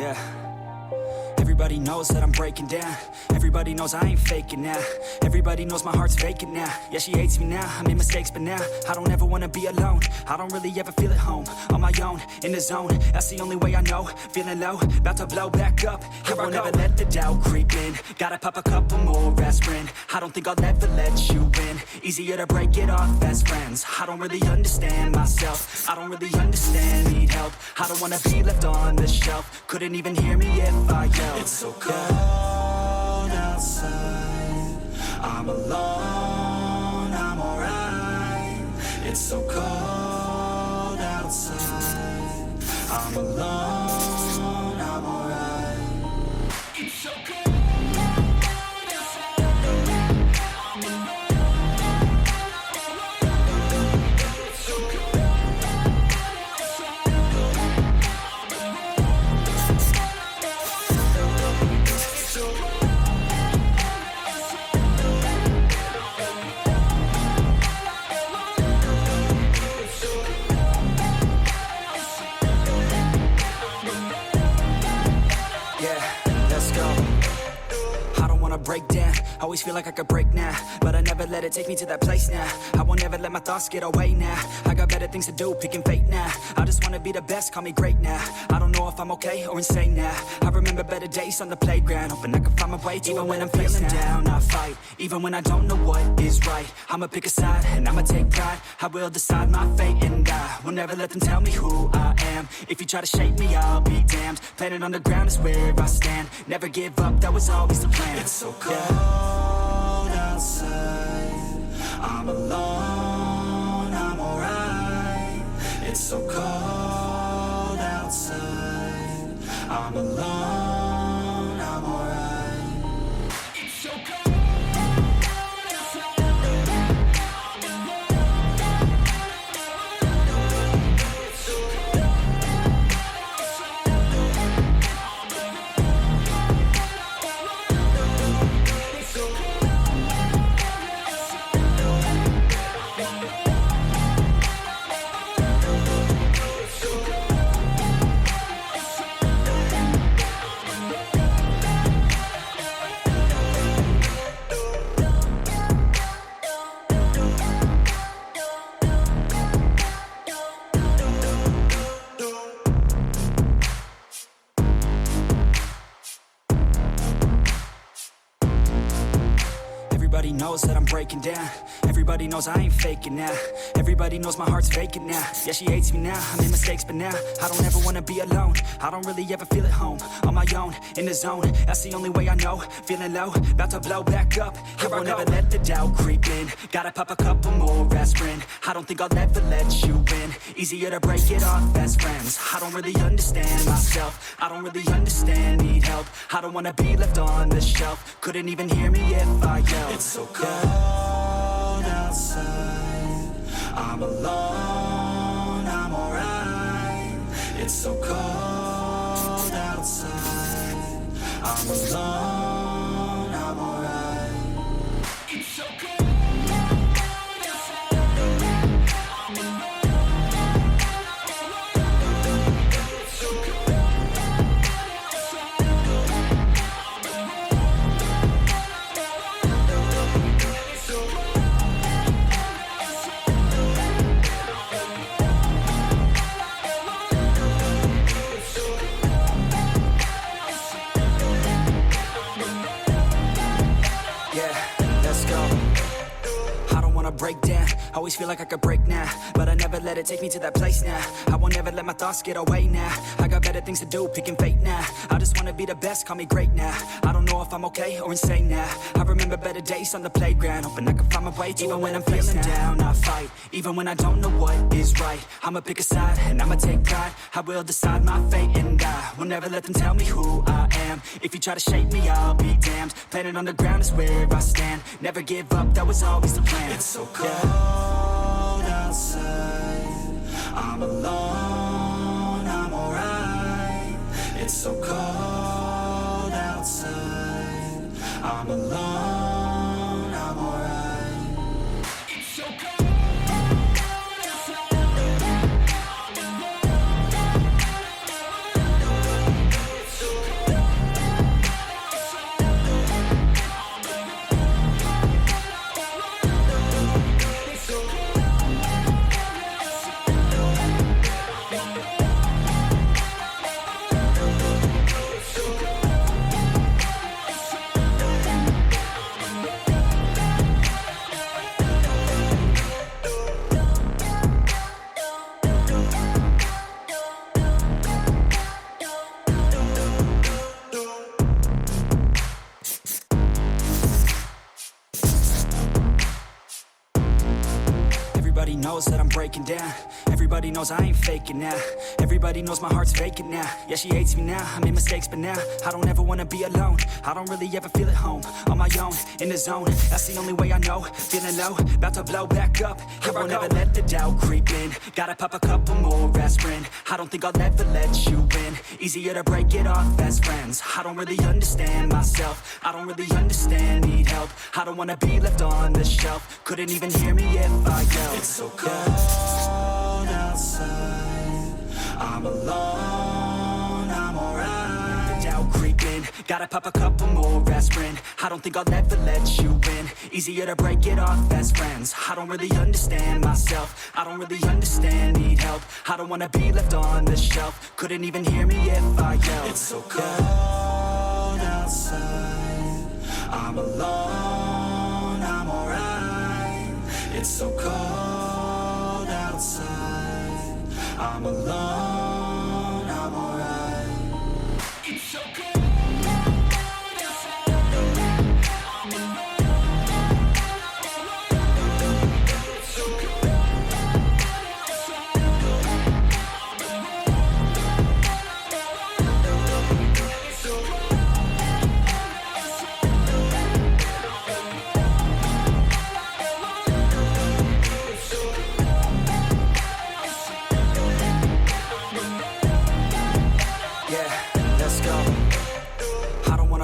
Yeah. Everybody knows that I'm breaking down. Everybody knows I ain't faking now. Everybody knows my heart's vacant now. Yeah, she hates me now, I made mistakes but now I don't ever wanna be alone. I don't really ever feel at home. On my own, in the zone, that's the only way I know. Feeling low, about to blow back up. Here I won't ever let the doubt creep in. Gotta pop a couple more aspirin. I don't think I'll ever let you in. Easier to break it off as friends. I don't really understand myself. I don't really understand, need help. I don't wanna be left on the shelf. Couldn't even hear me if I yelled. It's so cold outside. I'm alone, I'm alright. It's so cold outside. I'm alone, I'm alright. It's so cold. Break down, always feel like I could break now, but I never let it take me to that place now. I won't ever let my thoughts get away now. I got better things to do, picking fate now. I just wanna be the best, call me great now. I don't know if I'm okay or insane now. I remember better days on the playground, hoping I can find my way to even when I'm feeling down, I fight. Even when I don't know what is right, I'ma pick a side and I'ma take pride. I will decide my fate and I will never let them tell me who I am. If you try to shape me, I'll be damned. Planet on the ground is where I stand. Never give up, that was always the plan. It's so cold outside. I'm alone, I'm alright. It's so cold outside. I'm alone, I'm alright. It's so cold. Everybody knows that I'm breaking down. Everybody knows I ain't faking now. Everybody knows my heart's vacant now. Yeah, she hates me now, I made mistakes but now I don't ever wanna be alone. I don't really ever feel at home. On my own, in the zone, that's the only way I know. Feeling low, about to blow back up. Here I won't ever let the doubt creep in. Gotta pop a couple more aspirin. I don't think I'll ever let you in. Easier to break it off as friends. I don't really understand myself. I don't really understand, need help. I don't wanna be left on the shelf. Couldn't even hear me if I yelled. It's so cold outside. I'm alone, I'm alright. It's so cold outside. I'm alone, I'm alright. It's so cold. Break down, always feel like I could break now, but I never let it take me to that place now. I won't ever let my thoughts get away now. I got better things to do, picking fate now. I just wanna be the best, call me great now. I don't know if I'm okay or insane now. I remember better days on the playground, hoping I can find my way to even when I'm feeling down, I fight. Even when I don't know what is right, I'ma pick a side and I'ma take pride. I will decide my fate and I will never let them tell me who I am. If you try to shape me, I'll be damned. Planet on the ground is where I stand. Never give up, that was always the plan. It's so cold outside. I'm alone, I'm alright. It's so cold outside. I'm alone, I'm alright. It's so cold. It's that I'm breaking down. Everybody knows I ain't faking now. Everybody knows my heart's vacant now. Yeah, she hates me now, I made mistakes but now I don't ever wanna be alone. I don't really ever feel at home. On my own, in the zone, that's the only way I know. Feeling low, about to blow back up. I won't ever let the doubt creep in. Gotta pop a couple more aspirin. I don't think I'll ever let you in. Easier to break it off best friends. I don't really understand myself. I don't really understand, need help. I don't wanna be left on the shelf. Couldn't even hear me if I yelled. It's so cold outside, I'm alone, I'm alright. The doubt creeping, gotta pop a couple more aspirin. I don't think I'll ever let you in. Easier to break it off best friends. I don't really understand myself. I don't really understand, need help. I don't wanna be left on the shelf. Couldn't even hear me if I yelled. It's so cold outside, I'm alone, I'm alright. It's so cold outside, I'm alone, I'm alright. It's so cold.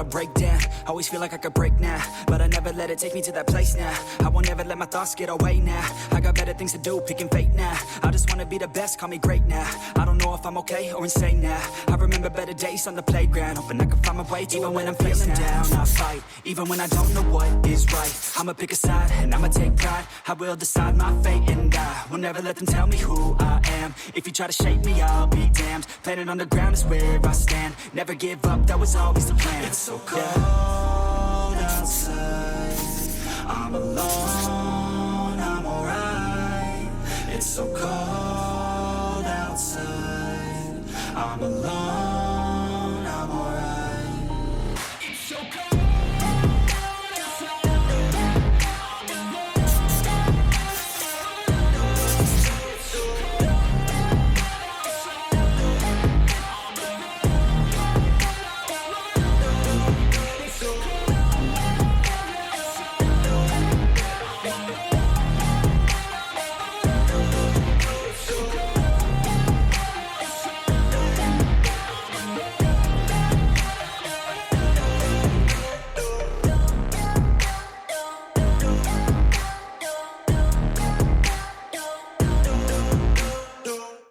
Break down, always feel like I could break now, but I never let it take me to that place now. I won't ever let my thoughts get away now. I got better things to do, picking fate now. I just wanna be the best, call me great now. I don't know if I'm okay or insane now. I remember better days on the playground, hoping I can find my way to even when I'm feeling down. I fight, even when I don't know what is right. I'ma pick a side, and I'ma take pride. I will decide my fate, and I will never let them tell me who I am. If you try to shape me, I'll be damned. Planet on the ground is where I stand. Never give up, that was always the plan. It's so cold outside, I'm alone, I'm alright. It's so cold outside, I'm alone.